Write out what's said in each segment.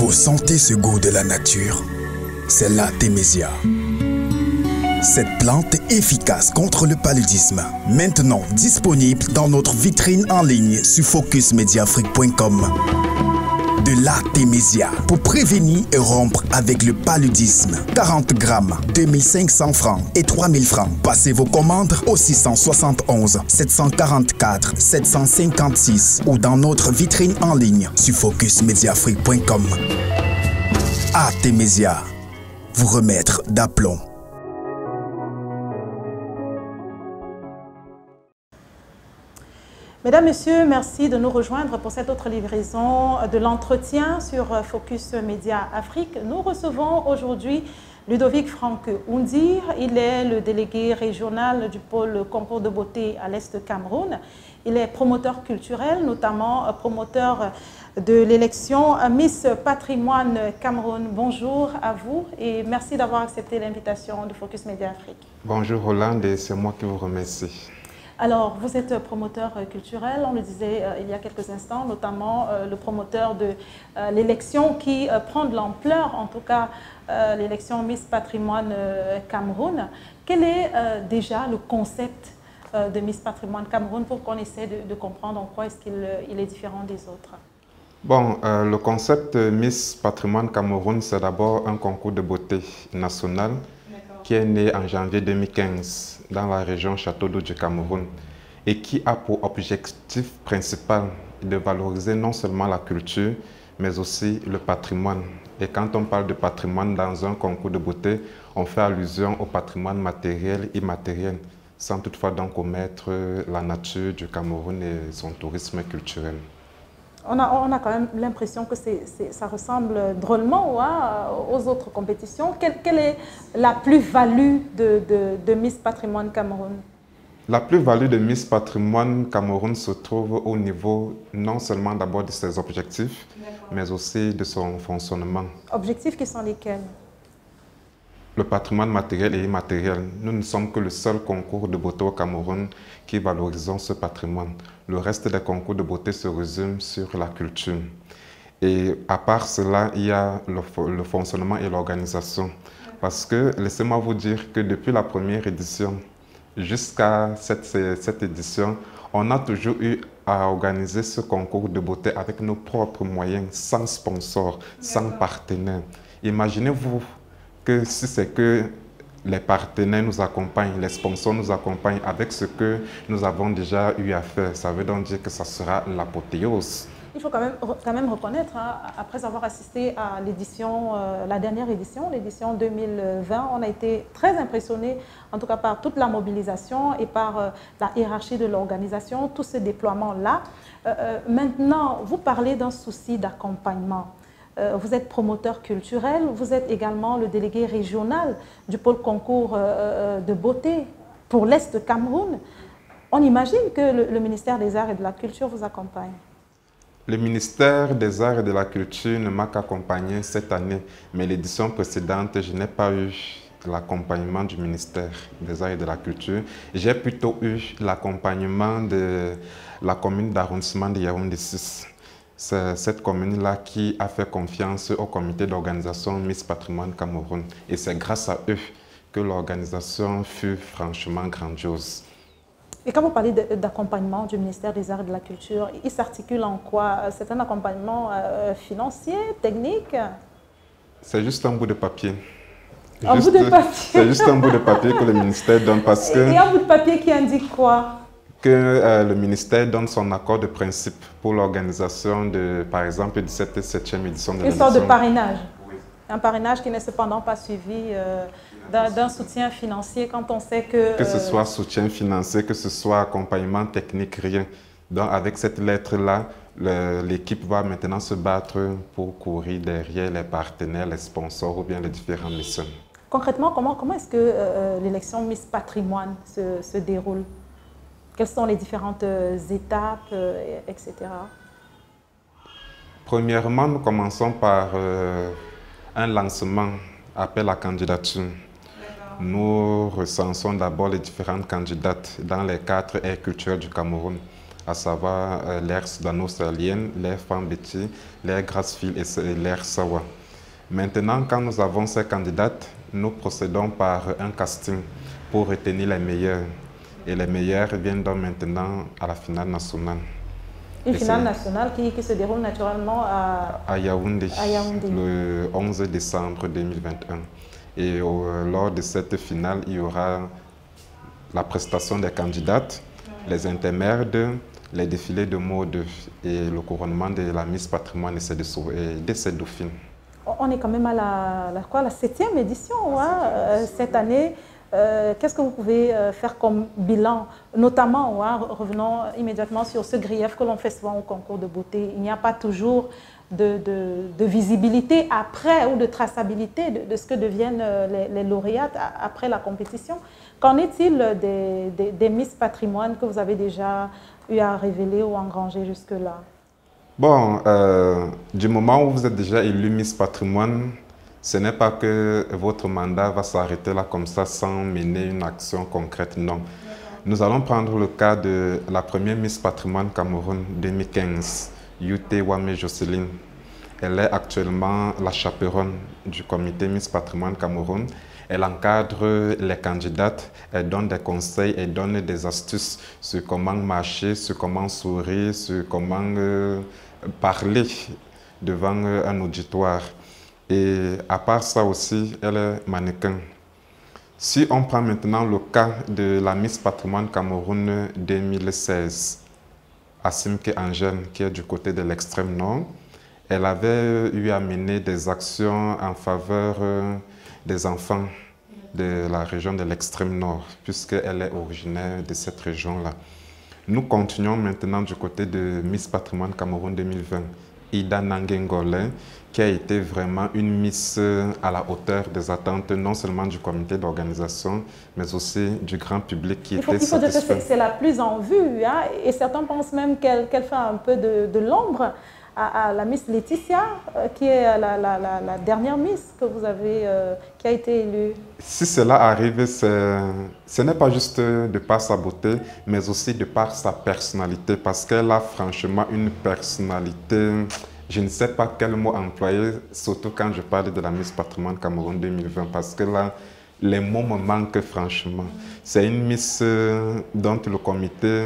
Vous sentez ce goût de la nature? C'est l'Artémisia. Cette plante efficace contre le paludisme, maintenant disponible dans notre vitrine en ligne sur focusmediafrique.com. De l'Artémisia pour prévenir et rompre avec le paludisme. 40 grammes, 2500 francs et 3000 francs. Passez vos commandes au 671 744 756 ou dans notre vitrine en ligne sur focusmediafrique.com. Artémisia, vous remettre d'aplomb. Mesdames, Messieurs, merci de nous rejoindre pour cette autre livraison de l'entretien sur Focus Média Afrique. Nous recevons aujourd'hui Ludovic Franck Oundir. Il est le délégué régional du pôle concours de beauté à l'Est Cameroun. Il est promoteur culturel, notamment promoteur de l'élection Miss Patrimoine Cameroun. Bonjour à vous et merci d'avoir accepté l'invitation de Focus Média Afrique. Bonjour Roland et c'est moi qui vous remercie. Alors, vous êtes promoteur culturel, on le disait il y a quelques instants, notamment le promoteur de l'élection qui prend de l'ampleur, en tout cas l'élection Miss Patrimoine Cameroun. Quel est déjà le concept de Miss Patrimoine Cameroun pour qu'on essaie de comprendre en quoi est-ce qu'il est différent des autres? Bon, le concept Miss Patrimoine Cameroun, c'est d'abord un concours de beauté national qui est né en janvier 2015 dans la région Château d'Eau du Cameroun et qui a pour objectif principal de valoriser non seulement la culture, mais aussi le patrimoine. Et quand on parle de patrimoine dans un concours de beauté, on fait allusion au patrimoine matériel et immatériel, sans toutefois donc omettre la nature du Cameroun et son tourisme culturel. On a quand même l'impression que ça ressemble drôlement aux autres compétitions. Quelle est la plus-value de Miss Patrimoine Cameroun? La plus-value de Miss Patrimoine Cameroun se trouve au niveau non seulement d'abord de ses objectifs, mais aussi de son fonctionnement. Objectifs qui sont lesquels? Le patrimoine matériel et immatériel. Nous ne sommes que le seul concours de beauté au Cameroun qui valorisons ce patrimoine. Le reste des concours de beauté se résume sur la culture. Et à part cela, il y a le fonctionnement et l'organisation. Parce que, laissez-moi vous dire que depuis la première édition jusqu'à cette édition, on a toujours eu à organiser ce concours de beauté avec nos propres moyens, sans sponsors, sans partenaires. Imaginez-vous que si c'est que les partenaires nous accompagnent, les sponsors nous accompagnent avec ce que nous avons déjà eu à faire, ça veut donc dire que ça sera l'apothéose. Il faut quand même reconnaître, hein, après avoir assisté à l'édition, la dernière édition, l'édition 2020, on a été très impressionnés, en tout cas par toute la mobilisation et par la hiérarchie de l'organisation, tout ce déploiement-là. Maintenant, vous parlez d'un souci d'accompagnement. Vous êtes promoteur culturel, vous êtes également le délégué régional du pôle concours de beauté pour l'Est Cameroun. On imagine que le ministère des Arts et de la Culture vous accompagne. Le ministère des Arts et de la Culture ne m'a qu'accompagné cette année, mais l'édition précédente, je n'ai pas eu l'accompagnement du ministère des Arts et de la Culture. J'ai plutôt eu l'accompagnement de la commune d'arrondissement de Yaoundé 6. C'est cette commune-là qui a fait confiance au comité d'organisation Miss Patrimoine Cameroun. Et c'est grâce à eux que l'organisation fut franchement grandiose. Et quand vous parlez d'accompagnement du ministère des Arts et de la Culture, il s'articule en quoi? C'est un accompagnement financier, technique? C'est juste un bout de papier. Un bout de papier? C'est juste un bout de papier que le ministère donne parce que... Et un bout de papier qui indique quoi? Que le ministère donne son accord de principe pour l'organisation de, par exemple, de cette 7e édition de l'élection. Une sorte de parrainage. Oui. Un parrainage qui n'est cependant pas suivi d'un soutien financier quand on sait que... Que ce soit soutien financier, que ce soit accompagnement technique, rien. Donc avec cette lettre-là, l'équipe va maintenant se battre pour courir derrière les partenaires, les sponsors ou bien les différentes missions. Concrètement, comment est-ce que l'élection Miss Patrimoine se déroule? Quelles sont les différentes étapes, etc. Premièrement, nous commençons par un lancement, appel à candidature. Nous recensons d'abord les différentes candidates dans les 4 aires culturelles du Cameroun. à savoir l'ère soudano-sahélienne, l'ère Fambeti, l'ère Grassfield et l'ère Sawa. Maintenant, quand nous avons ces candidates, nous procédons par un casting pour retenir les meilleurs. Et les meilleurs viennent donc maintenant à la finale nationale. Une finale nationale qui se déroule naturellement à Yaoundé, le 11 décembre 2021. Et lors de cette finale, il y aura la prestation des candidates, les intermèdes, les défilés de mode et le couronnement de la Miss Patrimoine de ces dauphines. On est quand même à la 7e édition hein, cette année. Qu'est-ce que vous pouvez faire comme bilan, notamment, revenons immédiatement sur ce grief que l'on fait souvent au concours de beauté. Il n'y a pas toujours de visibilité après ou de traçabilité de ce que deviennent les lauréates après la compétition. Qu'en est-il des Miss Patrimoine que vous avez déjà eu à révéler ou engranger jusque-là? Bon, du moment où vous êtes déjà élu Miss Patrimoine, ce n'est pas que votre mandat va s'arrêter là comme ça sans mener une action concrète, non. Nous allons prendre le cas de la première Miss Patrimoine Cameroun 2015, Yute Wame Jocelyne. Elle est actuellement la chaperonne du comité Miss Patrimoine Cameroun. Elle encadre les candidates, elle donne des conseils, elle donne des astuces sur comment marcher, sur comment sourire, sur comment parler devant un auditoire. Et à part ça aussi, elle est mannequin. Si on prend maintenant le cas de la Miss Patrimoine Cameroun 2016, Asimke Angèle, qui est du côté de l'extrême nord, elle avait eu à mener des actions en faveur des enfants de la région de l'extrême nord, puisqu'elle est originaire de cette région-là. Nous continuons maintenant du côté de Miss Patrimoine Cameroun 2020, Ida Nangengole, qui a été vraiment une Miss à la hauteur des attentes, non seulement du comité d'organisation, mais aussi du grand public qui était satisfait. Il faut dire que c'est la plus en vue, hein, et certains pensent même qu'elle fait un peu de l'ombre à la Miss Laetitia, qui est la dernière Miss que vous avez, qui a été élue. Si cela arrive, ce n'est pas juste de par sa beauté, mais aussi de par sa personnalité, parce qu'elle a franchement une personnalité, je ne sais pas quel mot employer, surtout quand je parle de la Miss Patrimoine Cameroun 2020, parce que là, les mots me manquent franchement. C'est une Miss dont le comité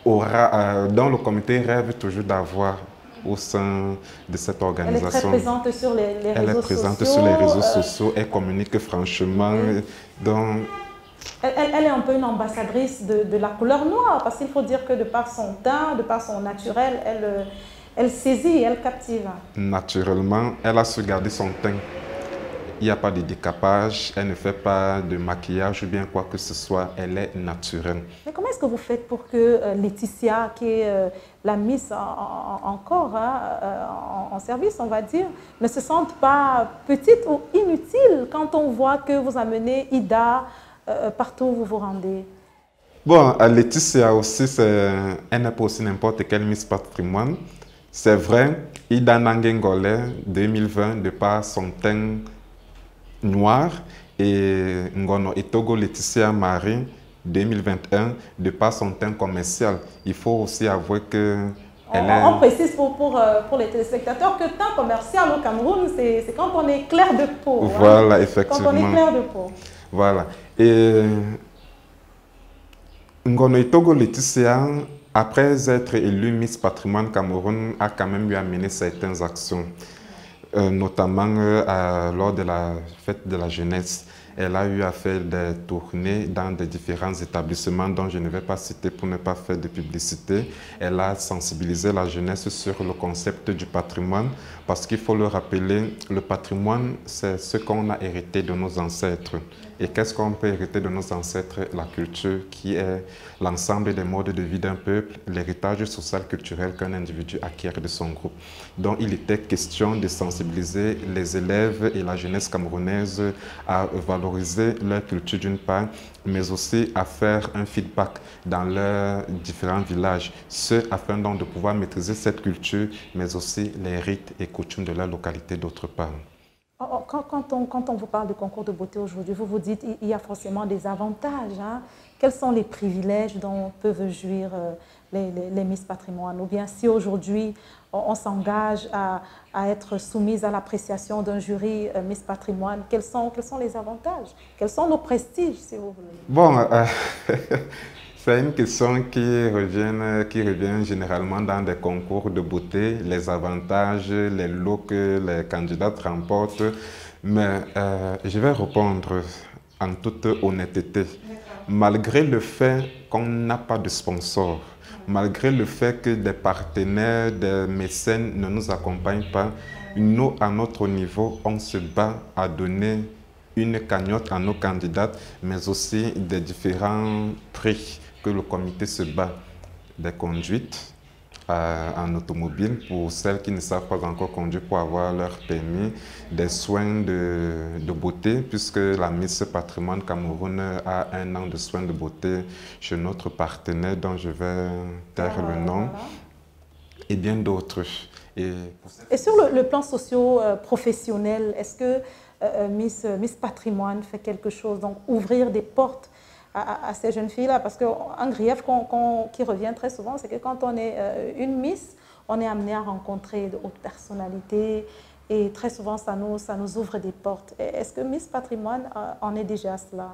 dont le comité rêve toujours d'avoir au sein de cette organisation. Elle est très présente sur les réseaux sociaux. Elle est présente sur les réseaux sociaux, elle communique franchement. Donc, elle est un peu une ambassadrice de la couleur noire, parce qu'il faut dire que de par son teint, de par son naturel, elle saisit, elle captive. Naturellement, elle a su garder son teint. Il n'y a pas de décapage, elle ne fait pas de maquillage ou bien quoi que ce soit, elle est naturelle. Mais comment est-ce que vous faites pour que Laetitia, qui est la Miss encore en service, on va dire, ne se sente pas petite ou inutile quand on voit que vous amenez Ida partout où vous vous rendez? Bon, Laetitia aussi, elle n'est pas aussi n'importe quelle Miss Patrimoine. C'est vrai, Ida Nangengole 2020, de par son teint noir, et Ngono Itogo Laetitia Marie 2021, de par son teint commercial. Il faut aussi avouer que on précise pour les téléspectateurs que teint commercial au Cameroun, c'est quand on est clair de peau. Voilà, hein? Effectivement. Quand on est clair de peau. Voilà. Et Ngono Itogo Laetitia, après être élue Miss Patrimoine Cameroun, a quand même eu à mener certaines actions. Notamment lors de la fête de la jeunesse. Elle a eu à faire des tournées dans des différents établissements dont je ne vais pas citer pour ne pas faire de publicité. Elle a sensibilisé la jeunesse sur le concept du patrimoine, parce qu'il faut le rappeler, le patrimoine, c'est ce qu'on a hérité de nos ancêtres. Et qu'est-ce qu'on peut hériter de nos ancêtres? La culture, qui est l'ensemble des modes de vie d'un peuple, l'héritage social culturel qu'un individu acquiert de son groupe. Donc il était question de sensibiliser les élèves et la jeunesse camerounaise à valoriser leur culture d'une part, mais aussi à faire un feedback dans leurs différents villages, afin donc de pouvoir maîtriser cette culture, mais aussi les rites et coutumes de leur localité d'autre part. Quand on vous parle de concours de beauté aujourd'hui, vous vous dites qu'il y a forcément des avantages. Hein? Quels sont les privilèges dont peuvent jouir les Miss Patrimoine? Ou bien si aujourd'hui on s'engage à être soumise à l'appréciation d'un jury Miss Patrimoine, quels sont les avantages? Quels sont nos prestiges, si vous voulez? Bon, c'est une question qui revient généralement dans des concours de beauté, les avantages, les looks, les candidats remportent. Mais je vais répondre en toute honnêteté. Malgré le fait qu'on n'a pas de sponsor, malgré le fait que des partenaires, des mécènes ne nous accompagnent pas, nous, à notre niveau, on se bat à donner une cagnotte à nos candidates, mais aussi des différents prix que le comité se bat, des conduites en automobile pour celles qui ne savent pas encore conduire pour avoir leur permis, des soins de beauté, puisque la Miss Patrimoine Cameroun a 1 an de soins de beauté chez notre partenaire dont je vais taire le nom, et bien d'autres. Et sur le plan socio-professionnel, est-ce que Miss Patrimoine fait quelque chose, donc ouvrir des portes à ces jeunes filles-là? Parce qu'un grief qui revient très souvent, c'est que quand on est une Miss, on est amené à rencontrer de hautes personnalités et très souvent ça nous ouvre des portes. Est-ce que Miss Patrimoine en est déjà à cela?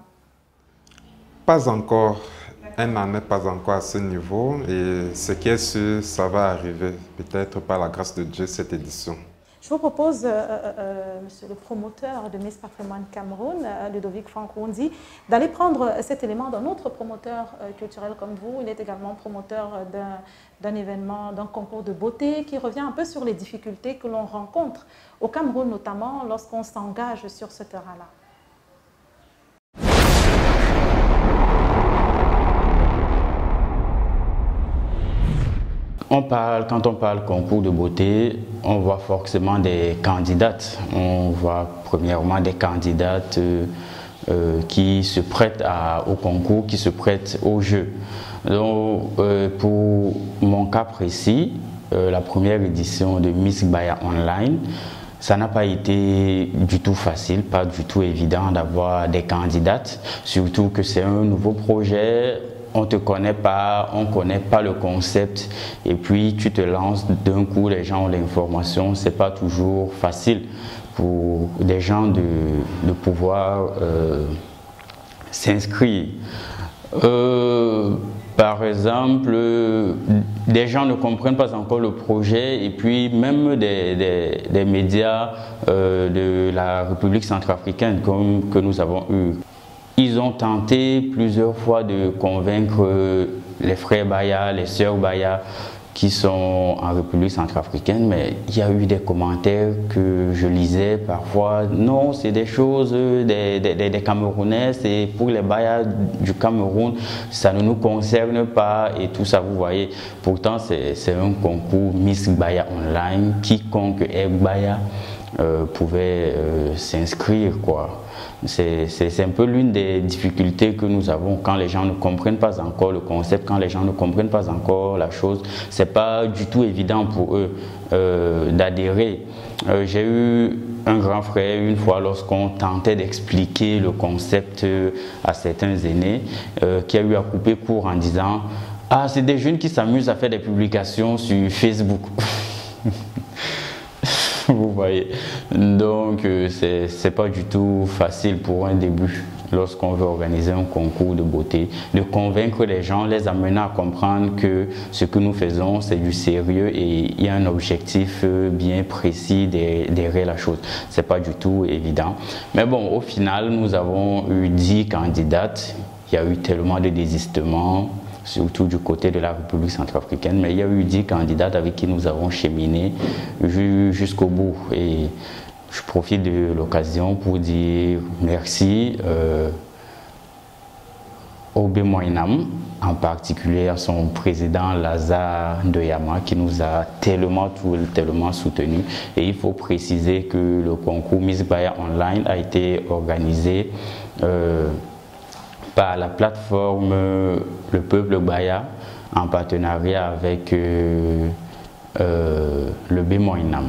Pas encore. Elle n'en est pas encore à ce niveau et ce qui est sûr, ça va arriver, peut-être par la grâce de Dieu, cette édition. Je vous propose, monsieur le promoteur de Miss Patrimoine Cameroun, Ludovic Fankondi, d'aller prendre cet élément d'un autre promoteur culturel comme vous. Il est également promoteur d'un événement, d'un concours de beauté qui revient un peu sur les difficultés que l'on rencontre au Cameroun, notamment lorsqu'on s'engage sur ce terrain-là. Quand on parle concours de beauté, on voit forcément des candidates. On voit premièrement des candidates qui se prêtent au concours, qui se prêtent au jeu. Donc, pour mon cas précis, la première édition de Miss Gbaya Online, ça n'a pas été du tout facile, pas du tout évident d'avoir des candidates, surtout que c'est un nouveau projet. On ne te connaît pas, on ne connaît pas le concept et puis tu te lances d'un coup, les gens ont l'information, ce n'est pas toujours facile pour des gens de pouvoir s'inscrire. Par exemple, des gens ne comprennent pas encore le projet et puis même des médias de la République centrafricaine comme que nous avons eu. Ils ont tenté plusieurs fois de convaincre les frères Baya, les sœurs Baya qui sont en République centrafricaine, mais il y a eu des commentaires que je lisais parfois. Non, c'est des choses des Camerounais, c'est pour les Baya du Cameroun, ça ne nous concerne pas et tout ça, vous voyez. Pourtant, c'est un concours Miss Baya Online, quiconque est Baya pouvait s'inscrire, quoi. C'est un peu l'une des difficultés que nous avons quand les gens ne comprennent pas encore le concept, quand les gens ne comprennent pas encore la chose. C'est pas du tout évident pour eux d'adhérer. J'ai eu un grand frère une fois lorsqu'on tentait d'expliquer le concept à certains aînés qui a eu à couper court en disant « Ah, c'est des jeunes qui s'amusent à faire des publications sur Facebook. » Vous voyez, donc c'est pas du tout facile pour un début lorsqu'on veut organiser un concours de beauté, de convaincre les gens, les amener à comprendre que ce que nous faisons c'est du sérieux et il y a un objectif bien précis derrière la chose. C'est pas du tout évident. Mais bon, au final, nous avons eu 10 candidates. Il y a eu tellement de désistements, surtout du côté de la République centrafricaine, mais il y a eu 10 candidates avec qui nous avons cheminé jusqu'au bout. Et je profite de l'occasion pour dire merci au Bémoinam, en particulier à son président Lazare Ndoyama qui nous a tellement soutenus. Et il faut préciser que le concours Miss Gbaya Online a été organisé par la plateforme Le Peuple Gbaya en partenariat avec le Bémoinam.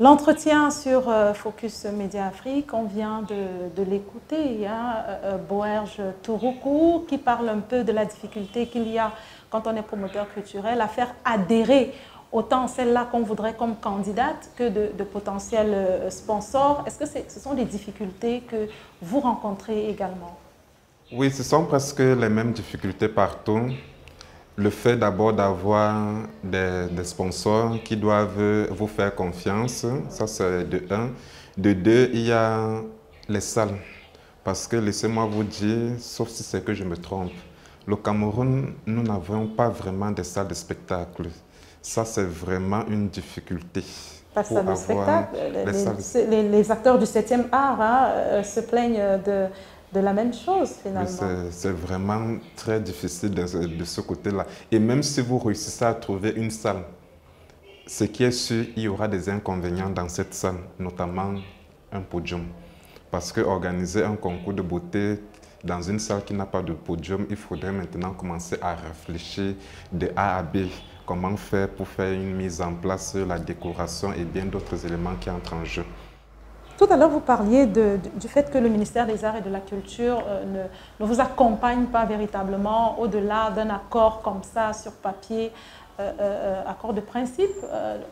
L'entretien sur Focus Média Afrique, on vient de l'écouter. Il y a Boerge Touroukou qui parle un peu de la difficulté qu'il y a quand on est promoteur culturel à faire adhérer autant celle-là qu'on voudrait comme candidate que de potentiels sponsors. Est-ce que ce sont des difficultés que vous rencontrez également? Oui, ce sont presque les mêmes difficultés partout. Le fait d'abord d'avoir des sponsors qui doivent vous faire confiance, ça c'est de un. De deux, il y a les salles. Parce que laissez-moi vous dire, sauf si c'est que je me trompe, le Cameroun, nous n'avons pas vraiment des salles de spectacle. Ça c'est vraiment une difficulté. Pas de salle de spectacle. Les acteurs du 7e art se plaignent de la même chose finalement. C'est vraiment très difficile de ce côté-là. Et même si vous réussissez à trouver une salle, ce qui est sûr, il y aura des inconvénients dans cette salle, notamment un podium. Parce que organiser un concours de beauté dans une salle qui n'a pas de podium, il faudrait maintenant commencer à réfléchir de A à B. Comment faire pour faire une mise en place sur la décoration et bien d'autres éléments qui entrent en jeu. Tout à l'heure, vous parliez du fait que le ministère des Arts et de la Culture ne vous accompagne pas véritablement au-delà d'un accord comme ça sur papier, accord de principe,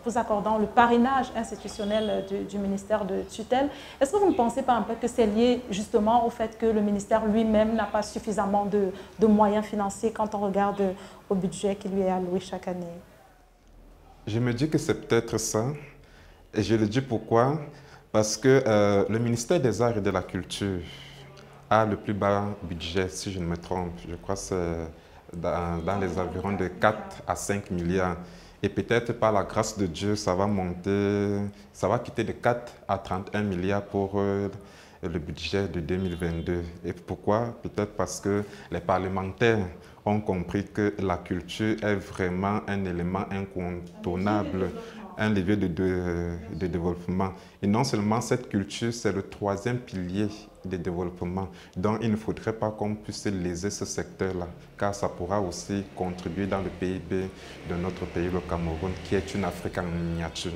vous accordant le parrainage institutionnel du ministère de tutelle. Est-ce que vous ne pensez pas un peu que c'est lié justement au fait que le ministère lui-même n'a pas suffisamment de moyens financiers quand on regarde au budget qui lui est alloué chaque année? Je me dis que c'est peut-être ça. Et je le dis pourquoi? Parce que le ministère des Arts et de la Culture a le plus bas budget, si je ne me trompe. Je crois que c'est dans les environs de 4 à 5 milliards. Et peut-être par la grâce de Dieu, ça va monter, ça va quitter de 4 à 31 milliards pour le budget de 2022. Et pourquoi? Peut-être parce que les parlementaires ont compris que la culture est vraiment un élément incontournable, un levier de développement. Et non seulement cette culture, c'est le 3e pilier de développement. Donc il ne faudrait pas qu'on puisse léser ce secteur-là, car ça pourra aussi contribuer dans le PIB de notre pays, le Cameroun, qui est une Afrique en miniature.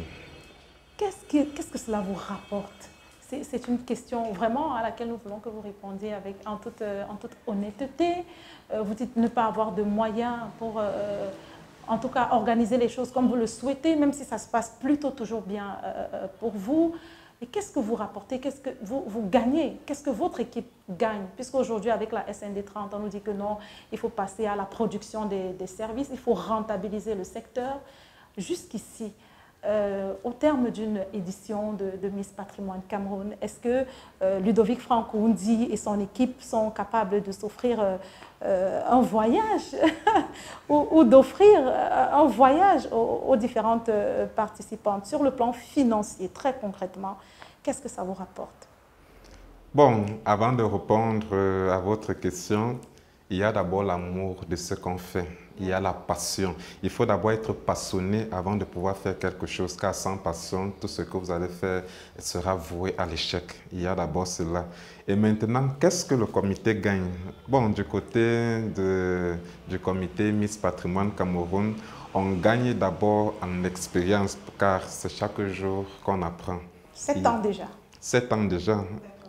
Qu'est-ce que cela vous rapporte? C'est une question vraiment à laquelle nous voulons que vous répondiez en toute honnêteté. Vous dites ne pas avoir de moyens pour, en tout cas, organiser les choses comme vous le souhaitez, même si ça se passe plutôt toujours bien pour vous. Et qu'est-ce que vous rapportez? Qu'est-ce que vous gagnez? Qu'est-ce que votre équipe gagne? Puisqu'aujourd'hui, avec la SND 30, on nous dit que non, il faut passer à la production des services, il faut rentabiliser le secteur. Jusqu'ici, au terme d'une édition de Miss Patrimoine Cameroun, est-ce que Ludovic Franck-Oundi et son équipe sont capables de s'offrir un voyage ou d'offrir un voyage aux différentes participantes? Sur le plan financier, très concrètement, qu'est-ce que ça vous rapporte? Bon, avant de répondre à votre question, il y a d'abord l'amour de ce qu'on fait. Il y a la passion. Il faut d'abord être passionné avant de pouvoir faire quelque chose, car sans passion, tout ce que vous allez faire sera voué à l'échec. Il y a d'abord cela. Et maintenant, qu'est-ce que le comité gagne? Bon, du côté du comité Miss Patrimoine Cameroun, on gagne d'abord en expérience, car c'est chaque jour qu'on apprend. 7 ans déjà. 7 ans déjà.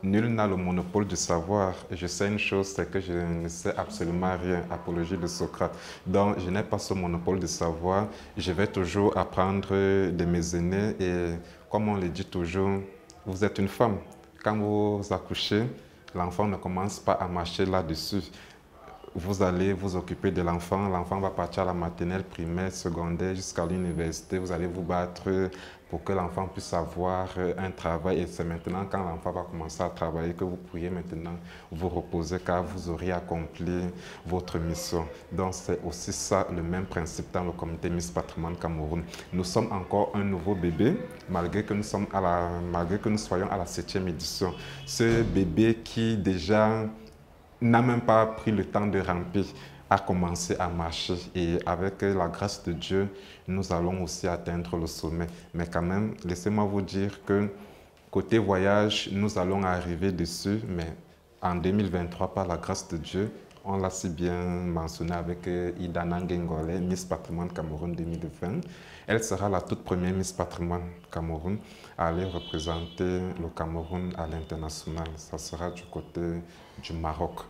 Nul n'a le monopole du savoir. Je sais une chose, c'est que je ne sais absolument rien. Apologie de Socrate. Donc, je n'ai pas ce monopole du savoir. Je vais toujours apprendre de mes aînés. Et comme on le dit toujours, vous êtes une femme. Quand vous accouchez, l'enfant ne commence pas à marcher là-dessus. Vous allez vous occuper de l'enfant. L'enfant va partir à la maternelle, primaire, secondaire, jusqu'à l'université. Vous allez vous battre pour que l'enfant puisse avoir un travail. Et c'est maintenant, quand l'enfant va commencer à travailler, que vous pourriez maintenant vous reposer, car vous aurez accompli votre mission. Donc, c'est aussi ça, le même principe dans le comité Miss Patrimoine Cameroun. Nous sommes encore un nouveau bébé, malgré que nous soyons à la 7e édition. Ce bébé qui déjà n'a même pas pris le temps de ramper, a commencé à marcher. Et avec la grâce de Dieu, nous allons aussi atteindre le sommet. Mais quand même, laissez-moi vous dire que côté voyage, nous allons arriver dessus. Mais en 2023, par la grâce de Dieu, On l'a si bien mentionné avec Idana Ngengole, Miss Patrimoine Cameroun 2020. Elle sera la toute première Miss Patrimoine Cameroun à aller représenter le Cameroun à l'international. Ça sera du côté du Maroc.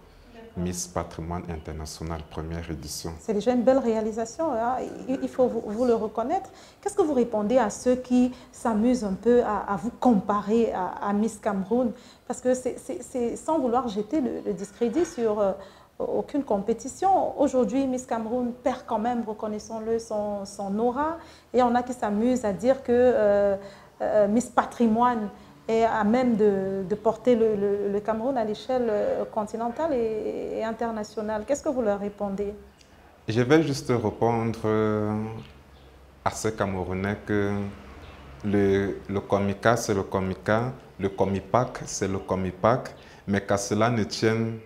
Miss Patrimoine International, première édition. C'est déjà une belle réalisation, hein? Il faut vous le reconnaître. Qu'est-ce que vous répondez à ceux qui s'amusent un peu à vous comparer à Miss Cameroun? Parce que c'est sans vouloir jeter le discrédit sur aucune compétition. Aujourd'hui, Miss Cameroun perd quand même, reconnaissons-le, son aura. Et on a qui s'amusent à dire que Miss Patrimoine est à même de porter le Cameroun à l'échelle continentale et internationale. Qu'est-ce que vous leur répondez? Je vais juste répondre à ces Camerounais que le Comica, c'est le Comica, le Comipac, c'est le Comipac, mais qu'à cela ne tienne,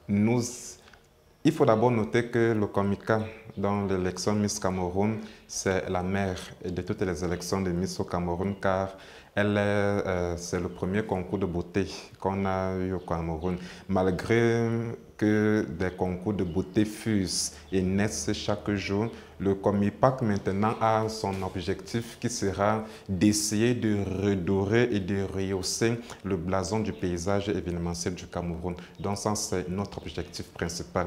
il faut d'abord noter que le Comica, dans l'élection Miss Cameroun, c'est la mère de toutes les élections de Miss au Cameroun, car c'est le premier concours de beauté qu'on a eu au Cameroun. Malgré que des concours de beauté fusent et naissent chaque jour, le Comipac maintenant a son objectif qui sera d'essayer de redorer et de rehausser le blason du paysage événementiel du Cameroun. Donc ça, c'est notre objectif principal.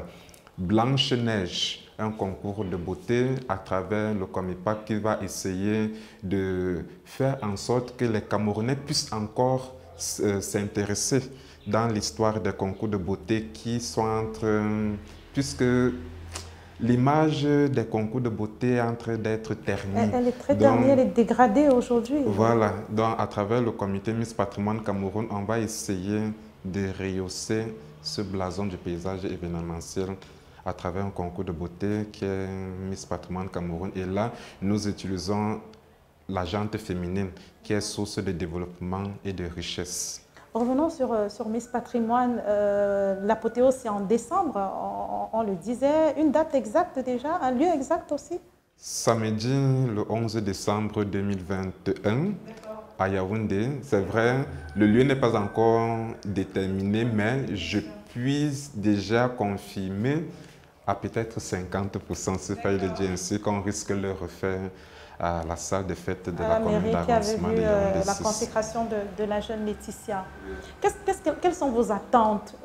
Blanche-Neige, un concours de beauté à travers le Comipac qui va essayer de faire en sorte que les Camerounais puissent encore s'intéresser dans l'histoire des concours de beauté qui sont puisque l'image des concours de beauté est en train d'être ternie. Elle est très ternie, elle est dégradée aujourd'hui. Voilà, donc à travers le comité Miss Patrimoine Cameroun, on va essayer de rehausser ce blason du paysage événementiel à travers un concours de beauté qui est Miss Patrimoine Cameroun. Et là, nous utilisons la gente féminine qui est source de développement et de richesse. Revenons sur Miss Patrimoine. L'apothéose, c'est en décembre, on le disait. Une date exacte déjà, un lieu exact aussi? Samedi, le 11 décembre 2021, à Yaoundé. C'est vrai, le lieu n'est pas encore déterminé, mais je puis déjà confirmer à peut-être 50%, c'est pas le dire ainsi, qu'on risque de le refaire à la salle de fête de la commune d'arrondissement de Yaoundé 6. La consécration de la jeune Laetitia. Quelles sont vos attentes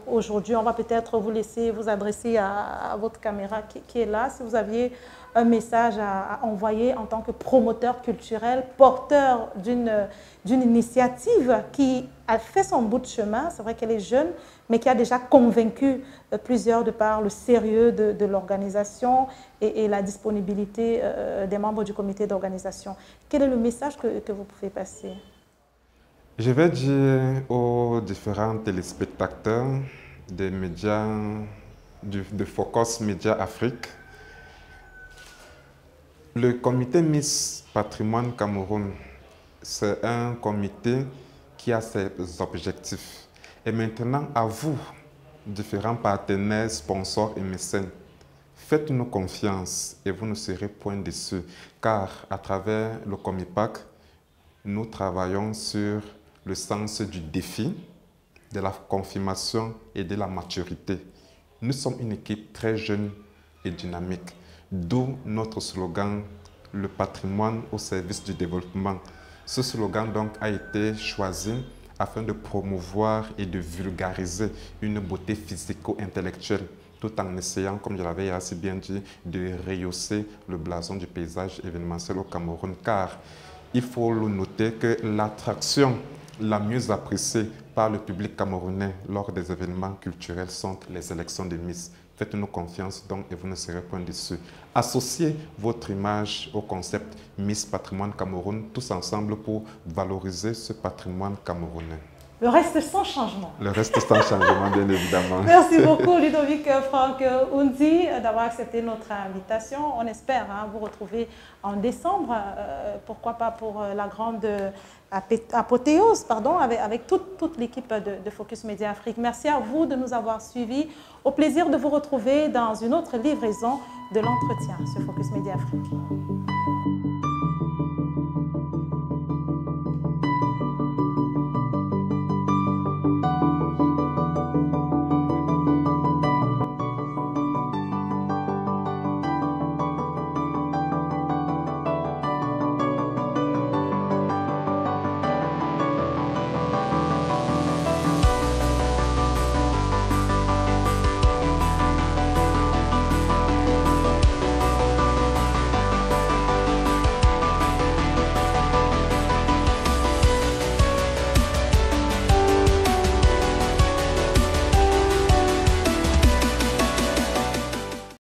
aujourd'hui? On va peut-être vous laisser vous adresser à votre caméra qui est là. Si vous aviez un message à envoyer en tant que promoteur culturel, porteur d'une initiative qui a fait son bout de chemin, c'est vrai qu'elle est jeune, mais qui a déjà convaincu plusieurs de par le sérieux de l'organisation et la disponibilité des membres du comité d'organisation. Quel est le message que vous pouvez passer? Je vais dire aux différents téléspectateurs des médias, de Focus Média Afrique, le comité Miss Patrimoine Cameroun, c'est un comité qui a ses objectifs. Et maintenant, à vous, différents partenaires, sponsors et mécènes, faites-nous confiance et vous ne serez point déçus, car à travers le Comipac, nous travaillons sur le sens du défi, de la confirmation et de la maturité. Nous sommes une équipe très jeune et dynamique. D'où notre slogan, le patrimoine au service du développement. Ce slogan donc a été choisi afin de promouvoir et de vulgariser une beauté physico-intellectuelle, tout en essayant, comme je l'avais assez bien dit, de rehausser le blason du paysage événementiel au Cameroun. Car il faut le noter que l'attraction la mieux appréciée par le public camerounais lors des événements culturels sont les élections de Miss. Faites-nous confiance donc et vous ne serez point déçus. Associez votre image au concept Miss Patrimoine Cameroun, tous ensemble pour valoriser ce patrimoine camerounais. Le reste sans changement. Le reste sans changement, bien évidemment. Merci beaucoup, Ludovic Franck Oundi, d'avoir accepté notre invitation. On espère vous retrouver en décembre, pourquoi pas pour la grande apothéose, avec toute l'équipe de Focus Média Afrique. Merci à vous de nous avoir suivis. Au plaisir de vous retrouver dans une autre livraison de l'entretien sur Focus Média Afrique.